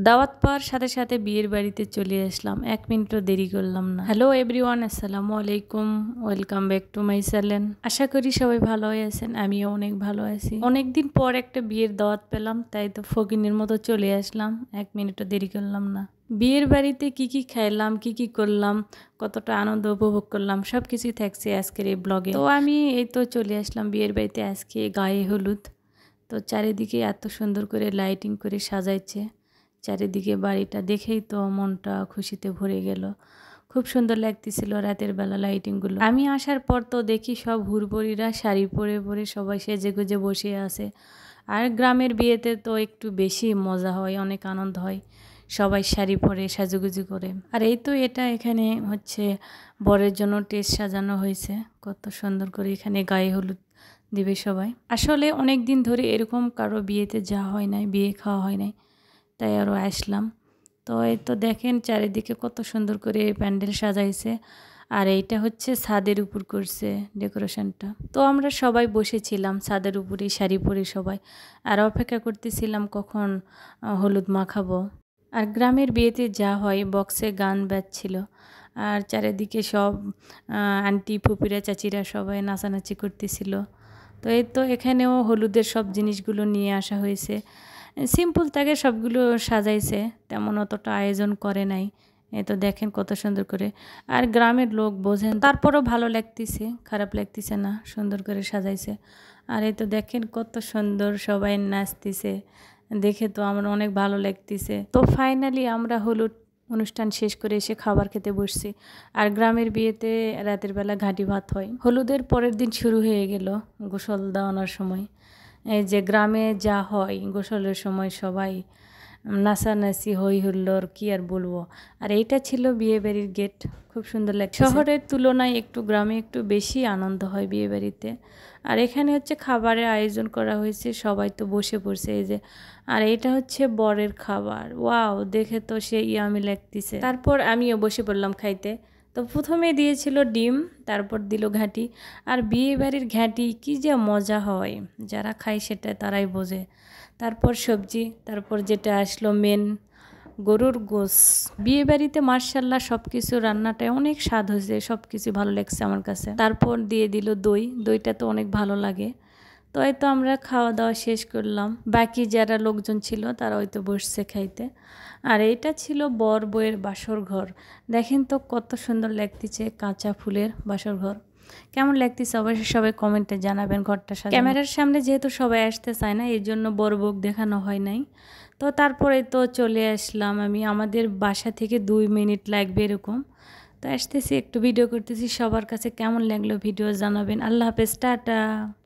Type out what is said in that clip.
দাওয়াত পাওয়ার সাথে সাথে বিয়ের বাড়িতে চলে আসলাম, 1 মিনিটও দেরি করলাম না। হ্যালো এভরিওয়ান, আসসালামু আলাইকুম, welcome back to my channel. আশা করি সবাই ভালো আছেন, আমিও অনেক ভালো আছি। অনেকদিন পর একটা বিয়ের দাওয়াত পেলাম, তাই তো ফকিনের মতো চলে আসলাম, 1 মিনিটও দেরি করলাম না। বিয়ের বাড়িতে কি কি খাইলাম, কি কি করলাম, কতটা আনন্দ উপভোগ করলাম, সব কিছুই থাকছে আজকের এই ব্লগে। তো আমি এই তো চলে আসলাম বিয়ের বাড়িতে, আজকে গায়ে হলুদ। তো চারিদিকে এত সুন্দর করে লাইটিং করে সাজাইছে, চারিদিকে বাড়িটা দেখেই তো মনটা খুশিতে ভরে গেল। খুব সুন্দর লাগতেছিল রাতের বেলা লাইটিংগুলো। আমি আসার পর তো দেখি সব হুড়বড়িরা শাড়ি পরে পরে সবাই সেজে গুজে বসে আছে। আর গ্রামের বিয়েতে তো একটু বেশি মজা হয়, অনেক আনন্দ হয়, সবাই শাড়ি পরে সাজুগুজু করে। আর এই তো এটা এখানে হচ্ছে বরের জন্য টেস্ট সাজানো হয়েছে, কত সুন্দর করে এখানে গায়ে হলুদ দিবে সবাই। আসলে অনেক দিন ধরে এরকম কারো বিয়েতে যাওয়া হয় নাই, বিয়ে খাওয়া হয় নাই, তাই আরও আসলাম। তো এই তো দেখেন চারিদিকে কত সুন্দর করে প্যান্ডেল সাজাইছে। আর এইটা হচ্ছে ছাদের উপর করছে ডেকোরেশনটা। তো আমরা সবাই বসেছিলাম ছাদের উপরে শাড়ি পরে সবাই, আর অপেক্ষা করতেছিলাম কখন হলুদ মাখাবো। আর গ্রামের বিয়েতে যা হয়, বক্সে গান বাজছিল, আর চারিদিকে সব আন্টি ফুপিরা চাচিরা সবাই নাচানাচি করতেছিল। তো এই তো এখানেও হলুদের সব জিনিসগুলো নিয়ে আসা হয়েছে, সিম্পল তাকে সবগুলো সাজাইছে, তেমন অতটা আয়োজন করে নাই। এই তো দেখেন কত সুন্দর করে। আর গ্রামের লোক বোঝেন, তারপরও ভালো লাগতেছে, খারাপ লাগতেছে না, সুন্দর করে সাজাইছে। আর এই তো দেখেন কত সুন্দর সবাই নাচতেছে, দেখে তো আমার অনেক ভালো লাগতেছে। তো ফাইনালি আমরা হলুদ অনুষ্ঠান শেষ করে এসে খাবার খেতে বসছি। আর গ্রামের বিয়েতে রাতের বেলা ঘাঁটি ভাত হয়। হলুদের পরের দিন শুরু হয়ে গেল গোসল দেওয়ানোর সময়। এই যে গ্রামে যা হয় গোসলের সময় সবাই নাচানাচি হই হুল্লোড়, কি আর বলবো। আর এইটা ছিল বিয়ে বাড়ির গেট, খুব সুন্দর লাগে। শহরের তুলনায় একটু গ্রামে একটু বেশি আনন্দ হয় বিয়ে বাড়িতে। আর এখানে হচ্ছে খাবারের আয়োজন করা হয়েছে, সবাই তো বসে পড়ছে এই যে। আর এটা হচ্ছে বরের খাবার, ওয়াও, দেখে তো সে ইয়ামি লাগতেছে। তারপর আমিও বসে পড়লাম খাইতে। তো প্রথমে দিয়েছিল ডিম, তারপর দিল ঘাঁটি। আর বিয়ে বাড়ির ঘাঁটি কী যে মজা হয়, যারা খায় সেটা তারাই বোঝে। তারপর সবজি, তারপর যেটা আসলো মেন, গরুর গোশ। বিয়ে বাড়িতে মার্শাল্লাহ সব কিছু রান্নাটায় অনেক স্বাদ হয়েছে, সব কিছু ভালো লাগছে আমার কাছে। তারপর দিয়ে দিল দই, দইটা তো অনেক ভালো লাগে। তো এই তো আমরা খাওয়া দাওয়া শেষ করলাম, বাকি যারা লোকজন ছিল তারা হয়তো বসছে খাইতে। আর এইটা ছিল বর বউয়ের বাসর ঘর, দেখেন তো কত সুন্দর লাগতেছে, কাঁচা ফুলের বাসর ঘর। কেমন লাগতেছে অবশ্যই সবাই কমেন্টে জানাবেন। ঘরটা সাজানো, ক্যামেরার সামনে যেহেতু সবাই আসতে চায় না, এই জন্য বড় বউ দেখানো হয় নাই। তো তারপরে তো চলে আসলাম আমি, আমাদের বাসা থেকে 2 মিনিট লাগবে এরকম। তো আসতেছি, একটু ভিডিও করতেছি, সবার কাছে কেমন লাগলো ভিডিও জানাবেন। আল্লাহ হাফেজ, টাটা।